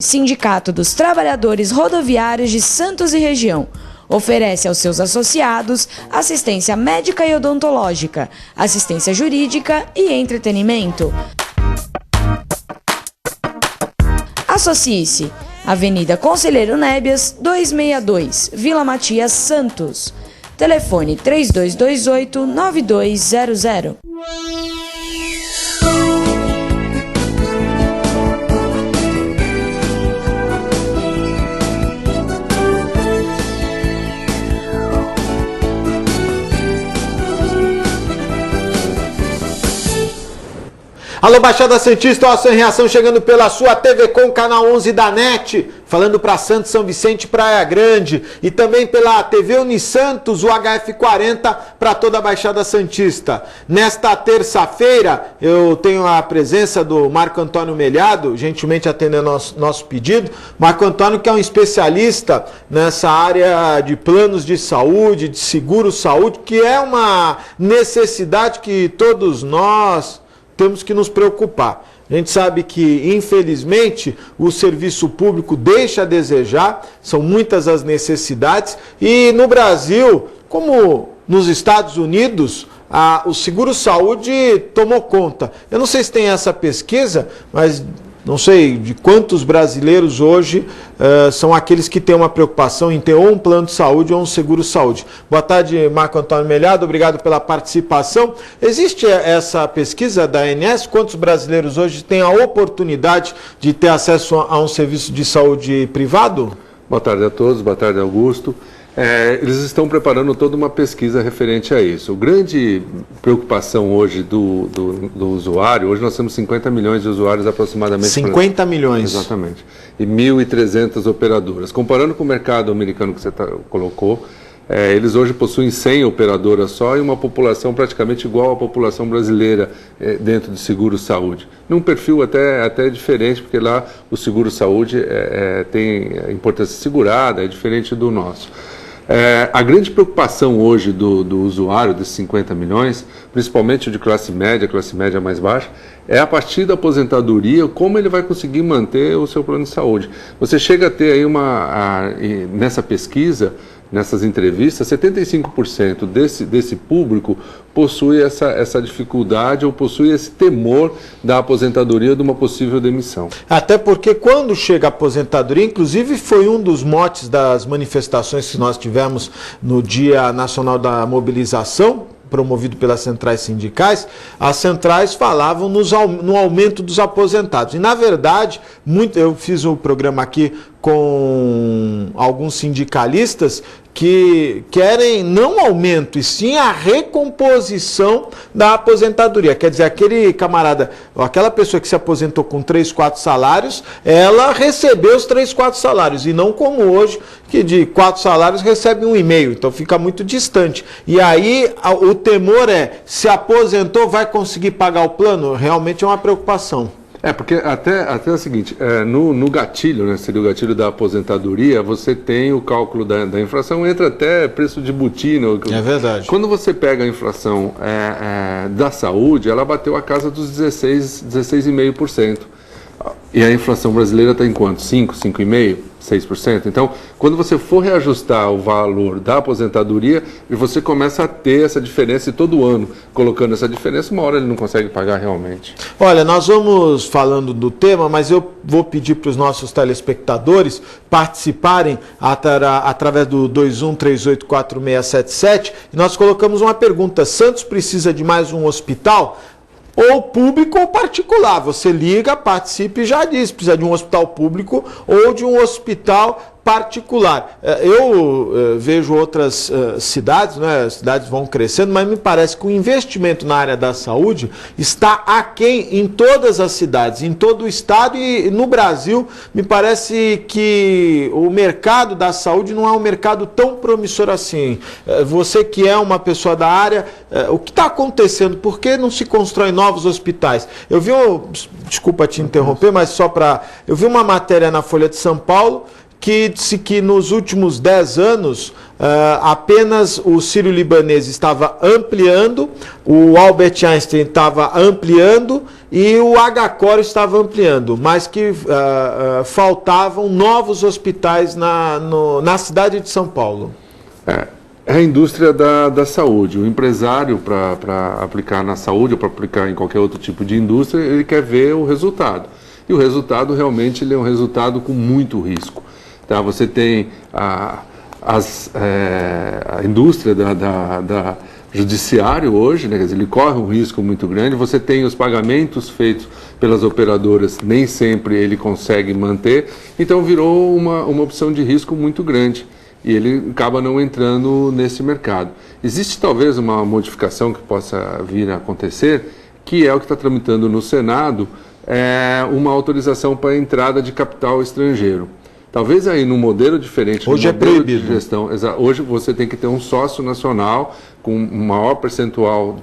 Sindicato dos Trabalhadores Rodoviários de Santos e Região. Oferece aos seus associados assistência médica e odontológica, assistência jurídica e entretenimento. Associe-se. Avenida Conselheiro Nébias, 262, Vila Matias, Santos. Telefone 3228-9200. Alô, Baixada Santista, Ação em Reação chegando pela sua TV Com, canal 11 da NET, falando para Santos, São Vicente, Praia Grande, e também pela TV Unisantos, o HF40, para toda a Baixada Santista. Nesta terça-feira, eu tenho a presença do Marco Antônio Melhado, gentilmente atendendo nosso pedido. Marco Antônio, que é um especialista nessa área de planos de saúde, de seguro-saúde, que é uma necessidade que todos nós temos que nos preocupar. A gente sabe que, infelizmente, o serviço público deixa a desejar, são muitas as necessidades, e no Brasil, como nos Estados Unidos, o seguro-saúde tomou conta. Eu não sei se tem essa pesquisa, mas não sei de quantos brasileiros hoje são aqueles que têm uma preocupação em ter ou um plano de saúde ou um seguro-saúde. Boa tarde, Marco Antônio Melhado, obrigado pela participação. Existe essa pesquisa da ANS? Quantos brasileiros hoje têm a oportunidade de ter acesso a um serviço de saúde privado? Boa tarde a todos, boa tarde, Augusto. Eles estão preparando toda uma pesquisa referente a isso. A grande preocupação hoje do usuário, hoje nós temos 50 milhões de usuários aproximadamente. 50 milhões. Exatamente. E 1.300 operadoras. Comparando com o mercado americano que você colocou, eles hoje possuem 100 operadoras só e uma população praticamente igual à população brasileira dentro de seguro-saúde. Num perfil até diferente, porque lá o seguro-saúde tem importância segurada, é diferente do nosso. A grande preocupação hoje do usuário desses 50 milhões, principalmente o de classe média mais baixa, é a partir da aposentadoria, como ele vai conseguir manter o seu plano de saúde. Você chega a ter aí nessa pesquisa, nessas entrevistas, 75% desse público possui essa dificuldade ou possui esse temor da aposentadoria de uma possível demissão. Até porque quando chega a aposentadoria, inclusive foi um dos motes das manifestações que nós tivemos no Dia Nacional da Mobilização, promovido pelas centrais sindicais, as centrais falavam no aumento dos aposentados. E, na verdade, eu fiz um programa aqui com alguns sindicalistas que querem não aumento, e sim a recomposição da aposentadoria. Quer dizer, aquele camarada, aquela pessoa que se aposentou com 3, 4 salários, ela recebeu os 3, 4 salários, e não como hoje, que de 4 salários recebe 1,5, então fica muito distante. E aí o temor se aposentou, vai conseguir pagar o plano? Realmente é uma preocupação. Porque até o seguinte, no gatilho, né, seria o gatilho da aposentadoria, você tem o cálculo da inflação, entra até preço de botina. É verdade. Quando você pega a inflação da saúde, ela bateu a casa dos 16,5%. E a inflação brasileira está em quanto? 5,5%? 6%. Então, quando você for reajustar o valor da aposentadoria, você começa a ter essa diferença, e todo ano, colocando essa diferença, uma hora ele não consegue pagar realmente. Olha, nós vamos falando do tema, mas eu vou pedir para os nossos telespectadores participarem através do 21384677, e nós colocamos uma pergunta: Santos precisa de mais um hospital? Ou público ou particular. Você liga, participe e já diz, precisa de um hospital público ou de um hospital particular. Eu vejo outras cidades, né? As cidades vão crescendo, mas me parece que o investimento na área da saúde está aquém em todas as cidades, em todo o estado, e no Brasil me parece que o mercado da saúde não é um mercado tão promissor assim. Você que é uma pessoa da área, o que está acontecendo? Por que não se constrói novos hospitais? Eu vi, desculpa te interromper, mas eu vi uma matéria na Folha de São Paulo que disse que nos últimos 10 anos apenas o sírio-libanês estava ampliando, o Albert Einstein estava ampliando e o HCOR estava ampliando, mas que faltavam novos hospitais na cidade de São Paulo. É a indústria da saúde. O empresário, para aplicar na saúde ou para aplicar em qualquer outro tipo de indústria, ele quer ver o resultado. E o resultado realmente ele é um resultado com muito risco. Tá? Você tem a indústria da judiciário hoje, né? Quer dizer, ele corre um risco muito grande. Você tem os pagamentos feitos pelas operadoras, nem sempre ele consegue manter. Então virou uma opção de risco muito grande. E ele acaba não entrando nesse mercado. Existe talvez uma modificação que possa vir a acontecer, que é o que está tramitando no Senado, uma autorização para a entrada de capital estrangeiro. Talvez aí num modelo diferente, hoje no modelo é proibido. De gestão, hoje você tem que ter um sócio nacional com um maior percentual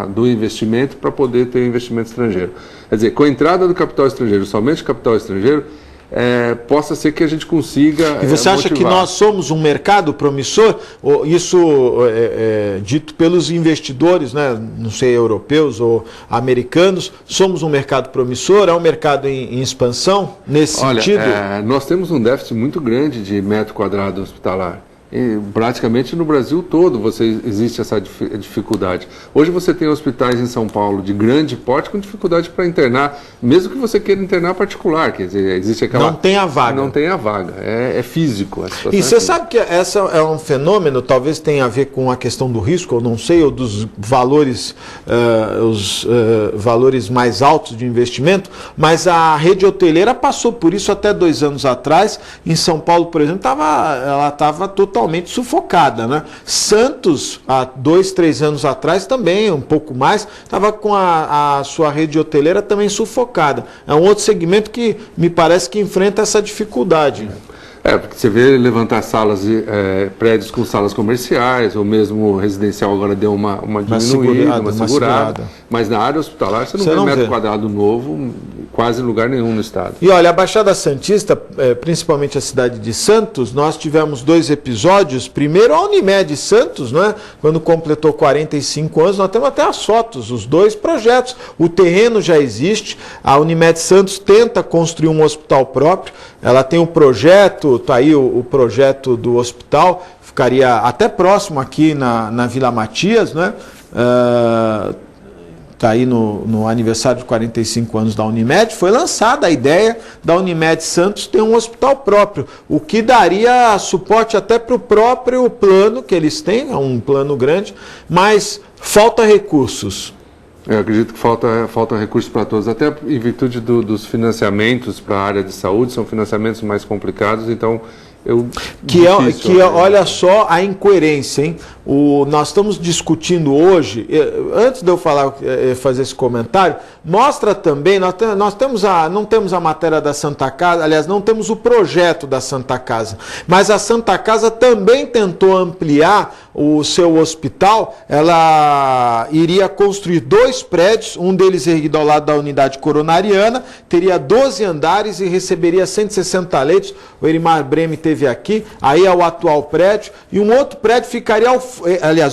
do investimento para poder ter investimento estrangeiro. Quer dizer, com a entrada do capital estrangeiro, somente capital estrangeiro, possa ser que a gente consiga. E você acha que nós somos um mercado promissor? Isso dito pelos investidores, né? Não sei, europeus ou americanos, somos um mercado promissor? É um mercado em expansão nesse sentido? Nós temos um déficit muito grande de metro quadrado hospitalar. E praticamente no Brasil todo existe essa dificuldade. Hoje você tem hospitais em São Paulo de grande porte com dificuldade para internar, mesmo que você queira internar particular, quer dizer, existe aquela... Não tem a vaga. Não tem a vaga, é físico. A situação e você sabe que essa é um fenômeno, talvez tenha a ver com a questão do risco, eu não sei, ou dos valores, valores mais altos de investimento, mas a rede hoteleira passou por isso até 2 anos atrás. Em São Paulo, por exemplo, ela estava totalmente sufocada, né? Santos, há 2, 3 anos atrás também, um pouco mais, estava com a sua rede hoteleira também sufocada. É um outro segmento que me parece que enfrenta essa dificuldade. Porque você vê levantar salas, prédios com salas comerciais, ou mesmo residencial agora deu uma diminuída, uma segurada. Mas na área hospitalar você não vê metro quadrado novo quase em lugar nenhum no estado. E olha, a Baixada Santista, principalmente a cidade de Santos, nós tivemos 2 episódios. Primeiro a Unimed Santos, né? Quando completou 45 anos, nós temos até as fotos, os 2 projetos. O terreno já existe, a Unimed Santos tenta construir um hospital próprio, ela tem um projeto, está aí o projeto do hospital, ficaria até próximo aqui na Vila Matias, né? Está aí no aniversário de 45 anos da Unimed, foi lançada a ideia da Unimed Santos ter um hospital próprio, o que daria suporte até para o próprio plano que eles têm, é um plano grande, mas falta recursos. Eu acredito que falta recursos para todos, até em virtude dos financiamentos para a área de saúde, são financiamentos mais complicados, então... Olha só a incoerência, hein? Nós estamos discutindo hoje, antes de eu fazer esse comentário, mostra também, não temos a matéria da Santa Casa, aliás, não temos o projeto da Santa Casa, mas a Santa Casa também tentou ampliar o seu hospital. Ela iria construir 2 prédios, um deles erguido ao lado da unidade coronariana, teria 12 andares e receberia 160 leitos. O Erimar Breme teve aqui, aí é o atual prédio, e um outro prédio ficaria,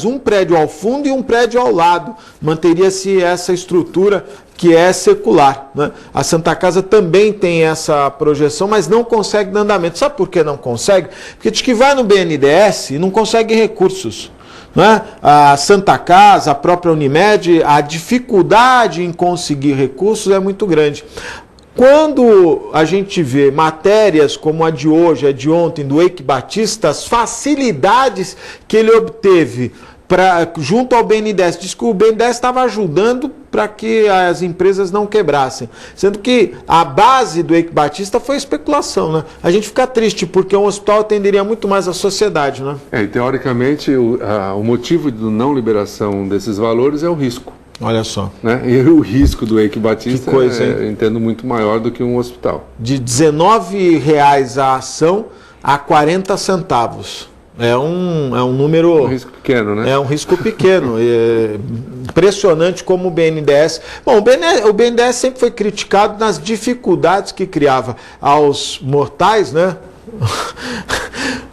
um prédio ao fundo e um prédio ao lado, manteria-se essa estrutura que é secular, né? A Santa Casa também tem essa projeção, mas não consegue dar andamento. Sabe por que não consegue? Porque diz que vai no BNDES e não consegue recursos. Né? A Santa Casa, a própria Unimed, a dificuldade em conseguir recursos é muito grande. Quando a gente vê matérias como a de hoje, a de ontem, do Eike Batista, as facilidades que ele obteve junto ao BNDES, diz que o BNDES estava ajudando para que as empresas não quebrassem, sendo que a base do Eike Batista foi especulação, né? A gente fica triste porque um hospital atenderia muito mais a sociedade, né? E teoricamente o motivo de não liberação desses valores é o risco. Olha só. Né? E o risco do Eike Batista eu entendo muito maior do que um hospital. De R$19 a ação a 40 centavos. É um número... Um risco pequeno, né? É um risco pequeno. Impressionante como o BNDES... Bom, o BNDES sempre foi criticado nas dificuldades que criava aos mortais, né?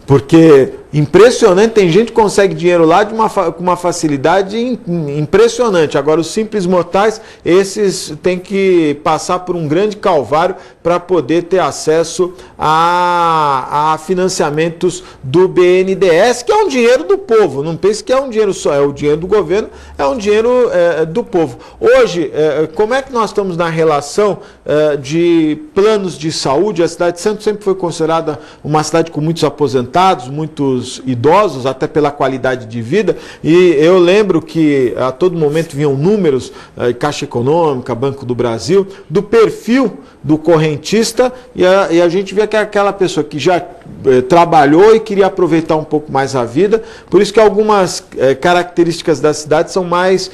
Porque impressionante, tem gente que consegue dinheiro lá com uma facilidade impressionante. Agora, os simples mortais, esses têm que passar por um grande calvário para poder ter acesso a financiamentos do BNDES, que é um dinheiro do povo. Não pense que é um dinheiro só, é o dinheiro do governo, é um dinheiro do povo. Hoje, como é que nós estamos na relação de planos de saúde? A cidade de Santos sempre foi considerada uma cidade com muitos aposentados, muitos idosos, até pela qualidade de vida, e eu lembro que a todo momento vinham números, Caixa Econômica, Banco do Brasil, do perfil do correntista, e a gente vê que é aquela pessoa que já trabalhou e queria aproveitar um pouco mais a vida, por isso que algumas características da cidade são mais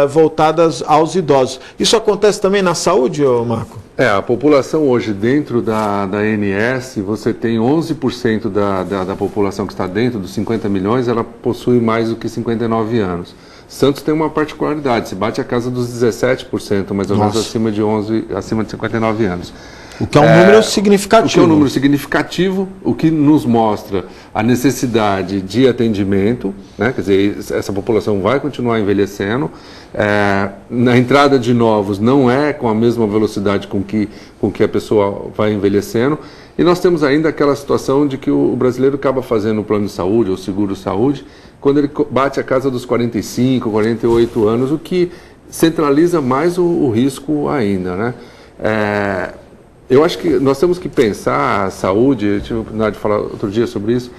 voltadas aos idosos. Isso acontece também na saúde, Marco? A população hoje dentro da ANS, você tem 11% da população que está dentro dos 50 milhões, ela possui mais do que 59 anos. Santos tem uma particularidade, se bate a casa dos 17%, mais ou menos acima de 59 anos. O que é um número significativo. O que é um número significativo, o que nos mostra a necessidade de atendimento, né? Quer dizer, essa população vai continuar envelhecendo. Na entrada de novos não é com a mesma velocidade com que a pessoa vai envelhecendo. E nós temos ainda aquela situação de que o brasileiro acaba fazendo o plano de saúde, ou seguro-saúde, quando ele bate a casa dos 45, 48 anos, o que centraliza mais o risco ainda, né? Eu acho que nós temos que pensar a saúde, eu tive a oportunidade de falar outro dia sobre isso,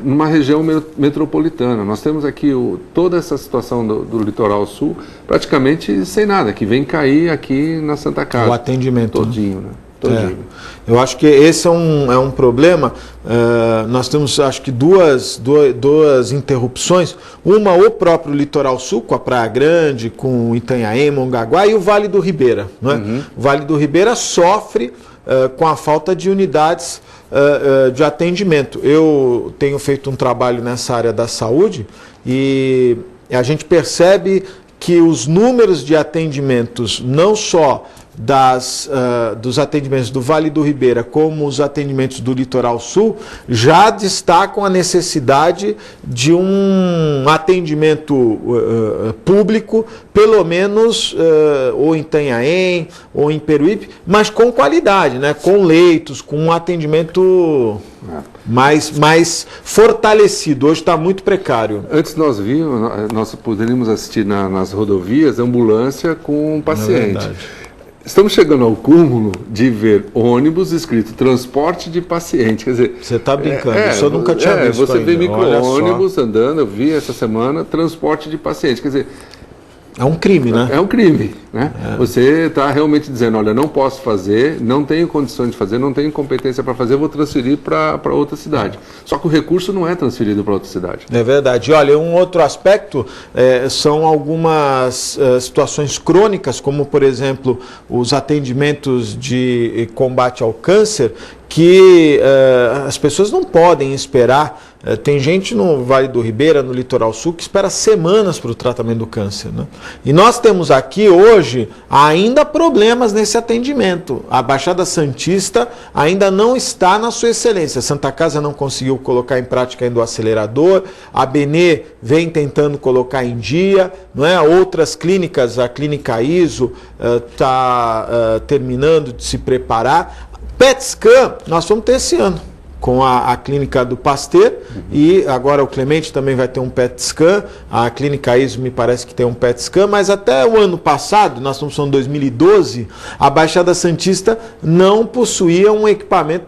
numa região metropolitana. Nós temos aqui toda essa situação do litoral sul praticamente sem nada, que vem cair aqui na Santa Casa. O atendimento. Todinho, né? Todinho. Eu acho que esse é um problema. Nós temos, acho que, duas interrupções. Uma, o próprio litoral sul, com a Praia Grande, com Itanhaém, Mongaguá, e o Vale do Ribeira. Não é? O Vale do Ribeira sofre com a falta de unidades de atendimento. Eu tenho feito um trabalho nessa área da saúde e a gente percebe que os números de atendimentos, não só dos atendimentos do Vale do Ribeira, como os atendimentos do Litoral Sul, já destacam a necessidade de um atendimento público, pelo menos ou em Itanhaém ou em Peruíbe, mas com qualidade, né? Com leitos, com um atendimento mais fortalecido. Hoje está muito precário. Antes nós poderíamos assistir nas rodovias ambulância com um paciente. Estamos chegando ao cúmulo de ver ônibus escrito transporte de paciente. Quer dizer, você está brincando, isso eu nunca tinha visto. Você vê micro-ônibus andando, eu vi essa semana, transporte de paciente. Quer dizer, é um crime, né? É um crime, né? Você está realmente dizendo, olha, não posso fazer, não tenho condições de fazer, não tenho competência para fazer, vou transferir para outra cidade. Só que o recurso não é transferido para outra cidade. É verdade. Olha, um outro aspecto são algumas situações crônicas, como, por exemplo, os atendimentos de combate ao câncer, que as pessoas não podem esperar. Tem gente no Vale do Ribeira, no Litoral Sul, que espera semanas para o tratamento do câncer, né? E nós temos aqui hoje ainda problemas nesse atendimento. A Baixada Santista ainda não está na sua excelência. Santa Casa não conseguiu colocar em prática ainda o acelerador. A Benê vem tentando colocar em dia, não é? Outras clínicas, a Clínica ISO está terminando de se preparar. PET scan nós vamos ter esse ano com a clínica do Pasteur, e agora o Clemente também vai ter um PET scan, a Clínica ISO me parece que tem um PET scan, mas até o ano passado, nós estamos falando 2012, a Baixada Santista não possuía um equipamento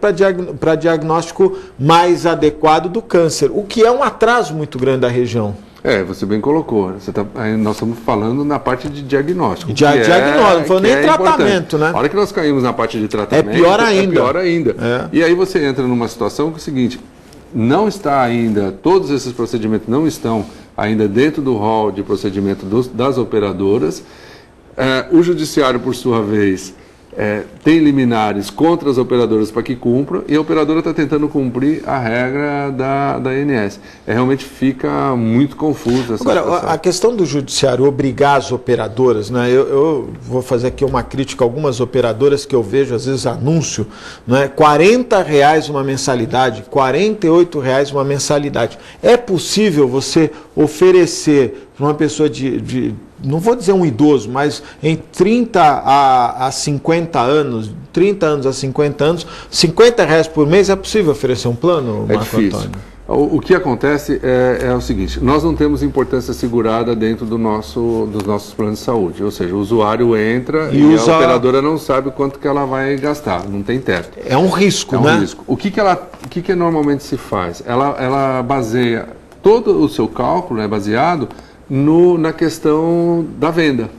para diagnóstico mais adequado do câncer, o que é um atraso muito grande da região. Você bem colocou. Nós estamos falando na parte de diagnóstico. Diagnóstico, não falando nem tratamento, né? A hora que nós caímos na parte de tratamento, é pior ainda. E aí você entra numa situação que é o seguinte, não está ainda, todos esses procedimentos não estão ainda dentro do rol de procedimento das operadoras. O judiciário, por sua vez, tem liminares contra as operadoras para que cumpram, e a operadora está tentando cumprir a regra da ANS. Realmente fica muito confuso essa situação. Agora, a questão do judiciário obrigar as operadoras, né? Eu vou fazer aqui uma crítica a algumas operadoras que eu vejo, às vezes, anúncio, né? R$40 uma mensalidade, R$48 uma mensalidade. É possível você oferecer para uma pessoa não vou dizer um idoso, mas em 30 a 50 anos, 30 anos a 50 anos, R$50 por mês, é possível oferecer um plano, Marco difícil. Antônio? O que acontece é o seguinte: nós não temos importância segurada dentro dos nossos planos de saúde, ou seja, o usuário entra e a operadora não sabe quanto que ela vai gastar, não tem teto. É um risco, né? É um risco. O que normalmente se faz? Ela baseia todo o seu cálculo, é baseado na questão da venda.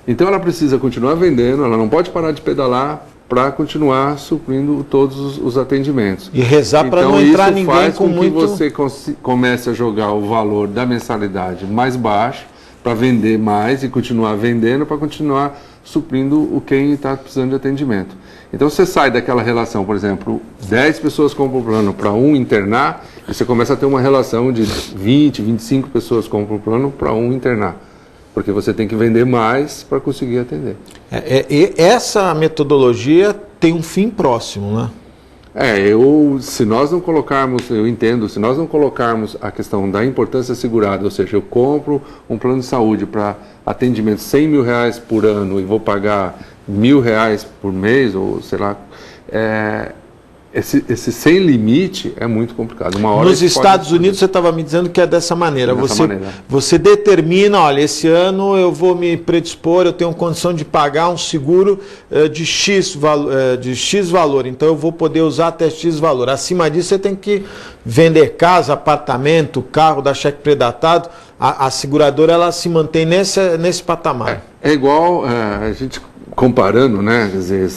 Então ela precisa continuar vendendo, ela não pode parar de pedalar para continuar suprindo todos os atendimentos. E rezar para não entrar ninguém com muito... Isso faz com que você comece a jogar o valor da mensalidade mais baixo para vender mais e continuar vendendo para continuar suprindo quem está precisando de atendimento. Então você sai daquela relação, por exemplo, 10 pessoas compram o plano para um internar, e você começa a ter uma relação de 20, 25 pessoas compram o plano para um internar. Porque você tem que vender mais para conseguir atender. Essa metodologia tem um fim próximo, né? Se nós não colocarmos, eu entendo, se nós não colocarmos a questão da importância segurada, ou seja, eu compro um plano de saúde para atendimento R$100 mil por ano e vou pagar R$1.000 por mês, ou sei lá, esse sem limite é muito complicado. Nos Estados Unidos você estava me dizendo que é dessa maneira. Você determina, olha, esse ano eu vou me predispor, eu tenho condição de pagar um seguro de X valor, então eu vou poder usar até X valor. Acima disso você tem que vender casa, apartamento, carro, dar cheque predatado. A seguradora ela se mantém nesse patamar. É igual a gente... Comparando, né, quer dizer,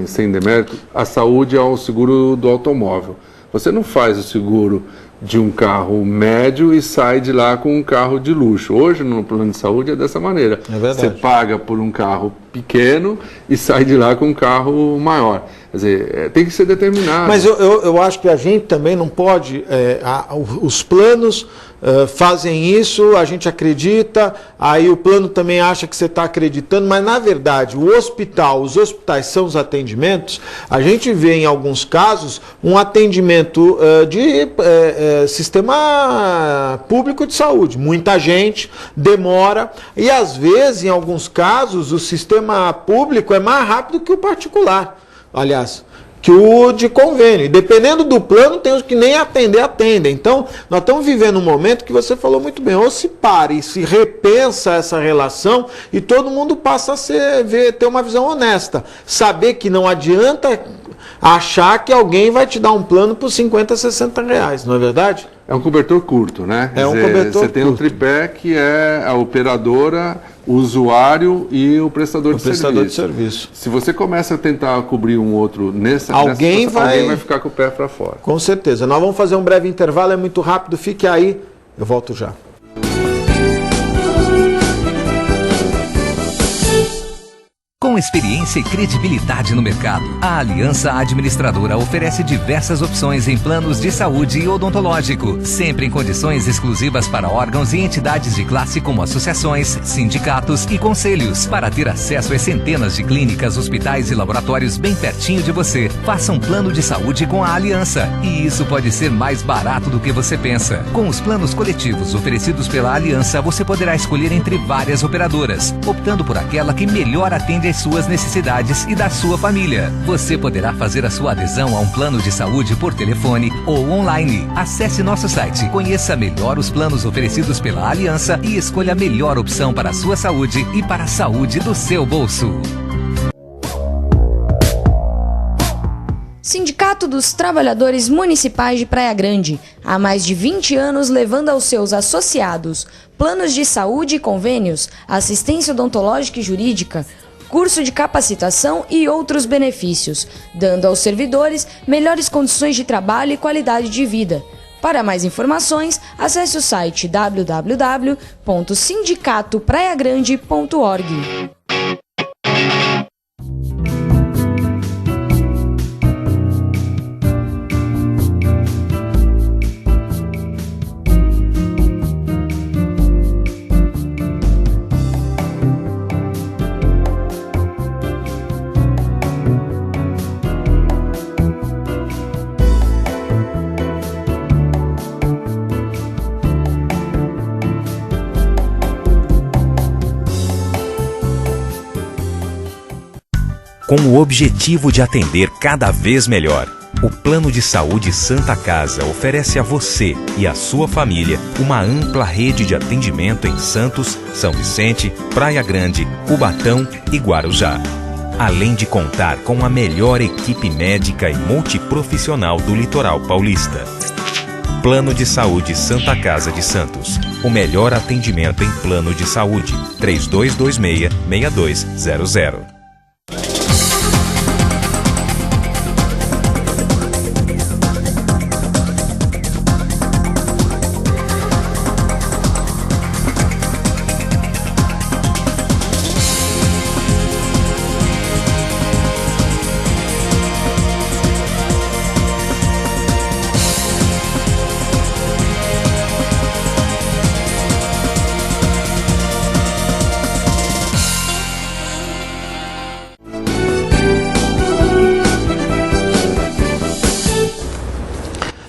sem demérito, a saúde ao seguro do automóvel. Você não faz o seguro de um carro médio e sai de lá com um carro de luxo. Hoje, no plano de saúde, é dessa maneira. É verdade. Você paga por um carro pequeno e sai de lá com um carro maior. Quer dizer, tem que ser determinado. Mas eu acho que a gente também não pode... os planos fazem isso, a gente acredita, aí o plano também acha que você está acreditando, mas na verdade os hospitais são os atendimentos. A gente vê em alguns casos um atendimento de sistema público de saúde. Muita gente demora e às vezes, em alguns casos, o sistema público é mais rápido que o particular. Aliás, que o de convênio. E dependendo do plano, tem os que nem atendem. Então, nós estamos vivendo um momento que você falou muito bem, ou se para e se repensa essa relação e todo mundo passa a ter uma visão honesta. Saber que não adianta achar que alguém vai te dar um plano por R$50, R$60, não é verdade? É um cobertor curto, né? É um cobertor curto. Você tem um tripé que é a operadora, o usuário e o prestador de serviço. Se você começa a tentar cobrir um outro alguém vai ficar com o pé para fora. Com certeza. Nós vamos fazer um breve intervalo, é muito rápido, fique aí, eu volto já. Com experiência e credibilidade no mercado, a Aliança Administradora oferece diversas opções em planos de saúde e odontológico, sempre em condições exclusivas para órgãos e entidades de classe como associações, sindicatos e conselhos. Para ter acesso a centenas de clínicas, hospitais e laboratórios bem pertinho de você, faça um plano de saúde com a Aliança. E isso pode ser mais barato do que você pensa. Com os planos coletivos oferecidos pela Aliança, você poderá escolher entre várias operadoras, optando por aquela que melhor atende às suas necessidades e da sua família. Você poderá fazer a sua adesão a um plano de saúde por telefone ou online. Acesse nosso site, conheça melhor os planos oferecidos pela Aliança e escolha a melhor opção para a sua saúde e para a saúde do seu bolso. Sindicato dos Trabalhadores Municipais de Praia Grande, há mais de 20 anos levando aos seus associados planos de saúde e convênios, assistência odontológica e jurídica, curso de capacitação e outros benefícios, dando aos servidores melhores condições de trabalho e qualidade de vida. Para mais informações, acesse o site www.sindicatopraiagrande.org. Com o objetivo de atender cada vez melhor, o Plano de Saúde Santa Casa oferece a você e a sua família uma ampla rede de atendimento em Santos, São Vicente, Praia Grande, Cubatão e Guarujá. Além de contar com a melhor equipe médica e multiprofissional do litoral paulista. Plano de Saúde Santa Casa de Santos. O melhor atendimento em plano de saúde. 3226-6200.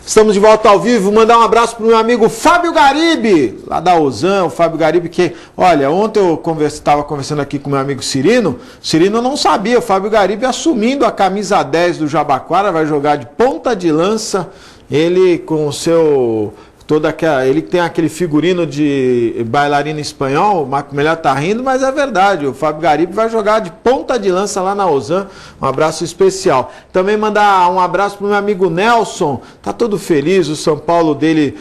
Estamos de volta ao vivo, mandar um abraço para o meu amigo Fábio Garibe, lá da Ozan, o Fábio Garibe que, olha, ontem eu estava conversando aqui com o meu amigo Cirino não sabia, o Fábio Garibe assumindo a camisa 10 do Jabaquara, vai jogar de ponta de lança, ele com o seu... ele tem aquele figurino de bailarina espanhol, o Marco Melhor tá rindo, mas é verdade, o Fábio Garibe vai jogar de ponta de lança lá na Ozan, um abraço especial. Também mandar um abraço pro meu amigo Nelson, tá todo feliz, o São Paulo dele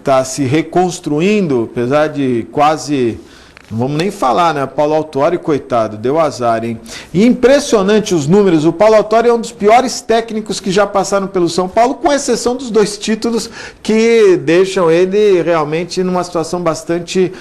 tá se reconstruindo, apesar de quase... Não vamos nem falar, né? Paulo Autuori, coitado, deu azar, hein? E impressionante os números. O Paulo Autuori é um dos piores técnicos que já passaram pelo São Paulo, com exceção dos 2 títulos que deixam ele realmente numa situação bastante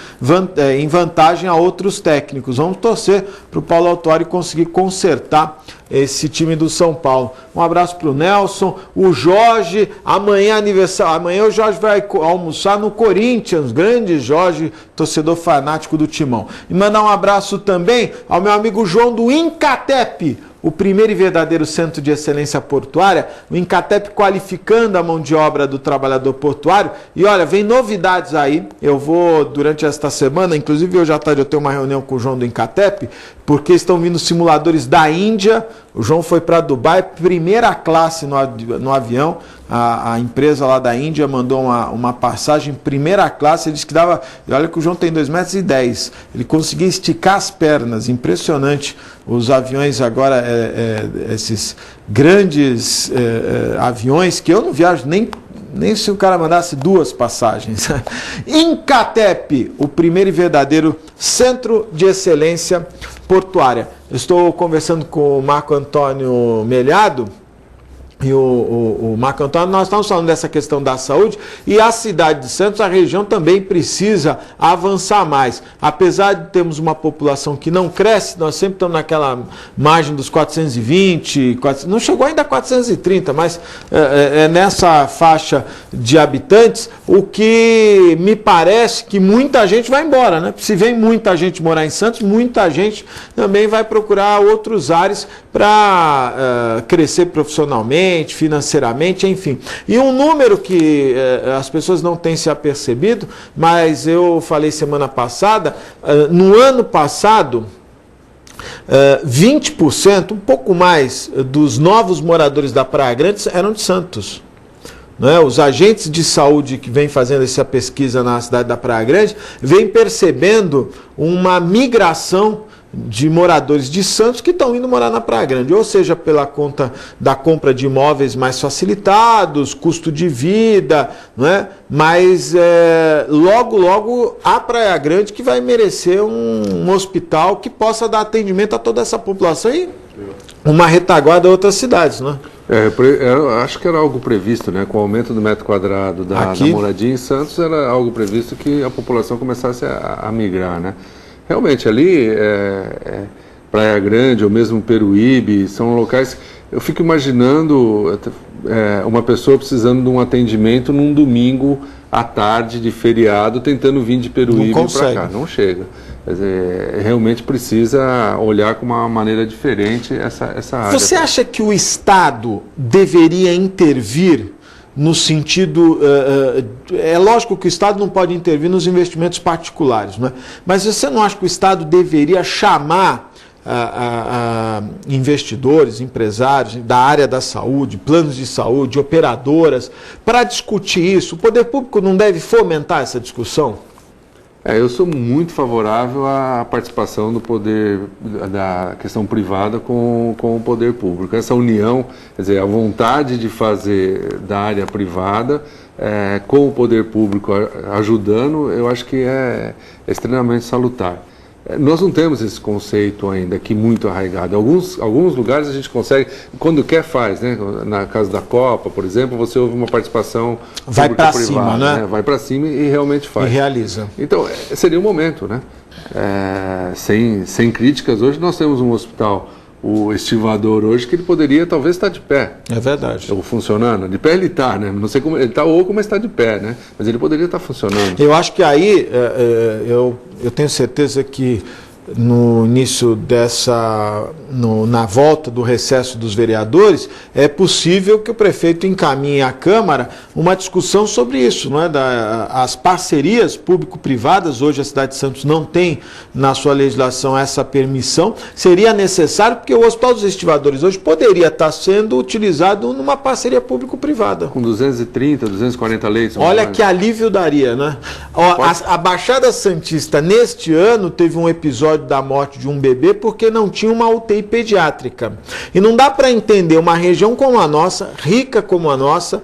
em vantagem a outros técnicos. Vamos torcer para o Paulo Autuori conseguir consertar esse time do São Paulo. Um abraço para o Nelson, o Jorge, amanhã aniversário, amanhã o Jorge vai almoçar no Corinthians, grande Jorge, torcedor fanático do Timão. E mandar um abraço também ao meu amigo João do Incatep, o primeiro e verdadeiro centro de excelência portuária, o Incatep qualificando a mão de obra do trabalhador portuário. E olha, vem novidades aí, eu vou durante esta semana, inclusive hoje à tarde eu tenho uma reunião com o João do Incatep, porque estão vindo simuladores da Índia. O João foi para Dubai, primeira classe no avião, a empresa lá da Índia mandou uma passagem primeira classe, ele disse que dava, olha que o João tem 2,10 metros, ele conseguia esticar as pernas, impressionante. Os aviões agora, esses grandes aviões, que eu não viajo nem se o cara mandasse 2 passagens. Incatep, o primeiro e verdadeiro centro de excelência portuária. Eu estou conversando com o Marco Antônio Melhado, e o Marco Antônio, nós estamos falando dessa questão da saúde, e a cidade de Santos, a região também precisa avançar mais. Apesar de termos uma população que não cresce, nós sempre estamos naquela margem dos 420, não chegou ainda a 430, mas é nessa faixa de habitantes, o que me parece que muita gente vai embora, né? Se vem muita gente morar em Santos, muita gente também vai procurar outros ares para crescer profissionalmente, financeiramente, enfim. E um número que as pessoas não têm se apercebido, mas eu falei semana passada, no ano passado, 20%, um pouco mais, dos novos moradores da Praia Grande eram de Santos. Não é? Os agentes de saúde que vêm fazendo essa pesquisa na cidade da Praia Grande vêm percebendo uma migração de moradores de Santos que estão indo morar na Praia Grande, ou seja, pela conta da compra de imóveis mais facilitados, custo de vida, não é? Mas logo a Praia Grande que vai merecer um hospital que possa dar atendimento a toda essa população e uma retaguarda a outras cidades, não é? Eu acho que era algo previsto, né? Com o aumento do metro quadrado da moradia em Santos, era algo previsto que a população começasse a migrar, né? Realmente, ali, Praia Grande ou mesmo Peruíbe, são locais... Eu fico imaginando uma pessoa precisando de um atendimento num domingo à tarde de feriado, tentando vir de Peruíbe para cá. Não chega. Quer dizer, realmente precisa olhar com uma maneira diferente essa área. Você acha que o Estado deveria intervir no sentido... é lógico que o Estado não pode intervir nos investimentos particulares, não é? Mas você não acha que o Estado deveria chamar investidores, empresários da área da saúde, planos de saúde, operadoras, para discutir isso? O poder público não deve fomentar essa discussão? Eu sou muito favorável à participação do poder, da questão privada com o poder público. Essa união, quer dizer, a vontade de fazer da área privada com o poder público ajudando, eu acho que é extremamente salutar. Nós não temos esse conceito ainda aqui muito arraigado. Alguns lugares a gente consegue, quando quer faz, né? Na casa da Copa, por exemplo, você ouve uma participação vai para cima, né? Vai para cima e realmente faz. E realiza. Então, seria um momento, né? Sem críticas, hoje nós temos um hospital, o Estivador hoje, que ele poderia talvez estar de pé. É verdade. Ou funcionando. De pé ele está, né? Não sei como, ele está oco, mas está de pé, né? Mas ele poderia estar funcionando. Eu acho que aí, eu tenho certeza que no início na volta do recesso dos vereadores, é possível que o prefeito encaminhe à Câmara uma discussão sobre isso, não é? As parcerias público-privadas, hoje a cidade de Santos não tem na sua legislação essa permissão, seria necessário, porque o Hospital dos Estivadores hoje poderia estar sendo utilizado numa parceria público-privada. Com 230, 240 leitos. Olha que alívio daria, né? A Baixada Santista, neste ano, teve um episódio da morte de um bebê porque não tinha uma UTI pediátrica. E não dá para entender uma região como a nossa, rica como a nossa,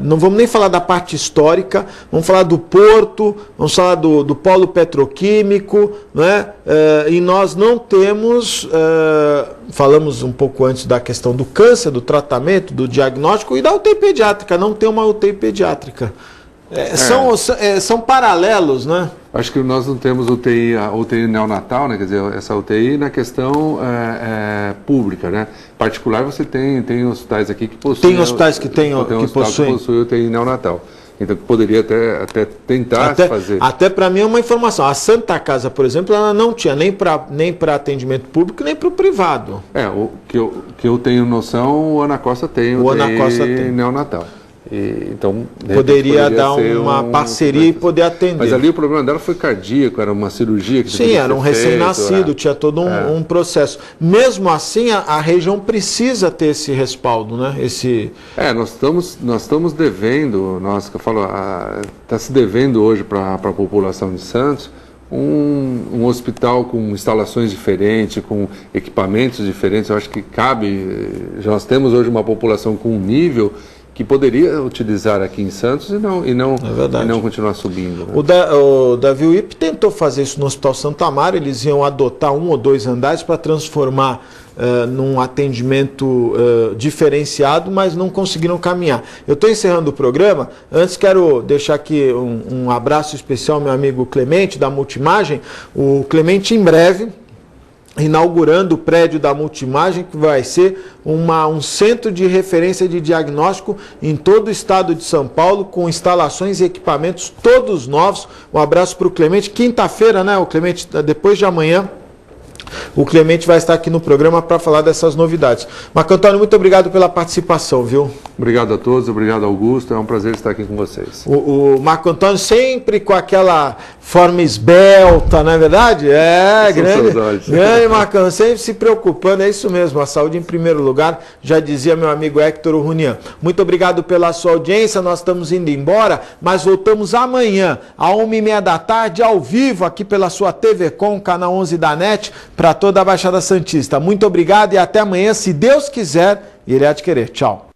não vamos nem falar da parte histórica, vamos falar do porto, vamos falar do polo petroquímico, né? E nós não temos, falamos um pouco antes da questão do câncer, do tratamento, do diagnóstico e da UTI pediátrica, não tem uma UTI pediátrica. São paralelos, né? Acho que nós não temos a UTI neonatal, né? Quer dizer, essa UTI na questão pública, né? Particular você tem hospitais aqui que possuem... Tem hospitais que possuem UTI neonatal. Então poderia até tentar fazer. Até para mim é uma informação. A Santa Casa, por exemplo, ela não tinha nem para atendimento público, nem para o privado. O que eu tenho noção, o Ana Costa tem UTI neonatal. Então, poderia dar uma parceria e poder atender. Mas ali o problema dela foi cardíaco, era uma cirurgia que sim, era um recém-nascido, tinha todo um processo. Mesmo assim, a região precisa ter esse respaldo, né? Nós estamos devendo, está se devendo hoje para a população de Santos um hospital com instalações diferentes, com equipamentos diferentes. Eu acho que nós temos hoje uma população com um nível que poderia utilizar aqui em Santos e não continuar subindo. Né? O Davi Uip tentou fazer isso no Hospital Santo Amaro, eles iam adotar 1 ou 2 andares para transformar num atendimento diferenciado, mas não conseguiram caminhar. Eu estou encerrando o programa, antes quero deixar aqui um abraço especial ao meu amigo Clemente, da Multimagem. O Clemente, em breve, inaugurando o prédio da Multimagem, que vai ser um centro de referência de diagnóstico em todo o estado de São Paulo, com instalações e equipamentos todos novos. Um abraço para o Clemente. Quinta-feira, né, o Clemente, depois de amanhã, o Clemente vai estar aqui no programa para falar dessas novidades. Marco Antônio, muito obrigado pela participação, viu? Obrigado a todos, obrado Augusto, é um prazer estar aqui com vocês. O Marco Antônio sempre com aquela forma esbelta, não é verdade? Grande Marco Antônio, sempre se preocupando, é isso mesmo, a saúde em primeiro lugar, já dizia meu amigo Héctor Runian. Muito obrigado pela sua audiência, nós estamos indo embora, mas voltamos amanhã, às 1h30 da tarde, ao vivo, aqui pela sua TV Com, canal 11 da NET, para toda a Baixada Santista. Muito obrigado e até amanhã, se Deus quiser, e Ele há de querer. Tchau.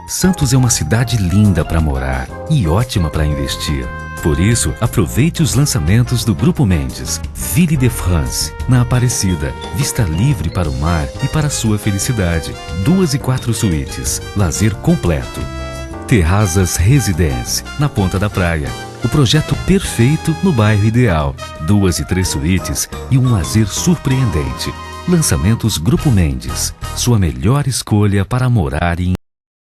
Santos é uma cidade linda para morar e ótima para investir. Por isso, aproveite os lançamentos do Grupo Mendes. Ville de France, na Aparecida. Vista livre para o mar e para a sua felicidade. 2 e 4 suítes. Lazer completo. Terrazas Residence, na Ponta da Praia. O projeto perfeito no bairro ideal. 2 e 3 suítes e um lazer surpreendente. Lançamentos Grupo Mendes. Sua melhor escolha para morar em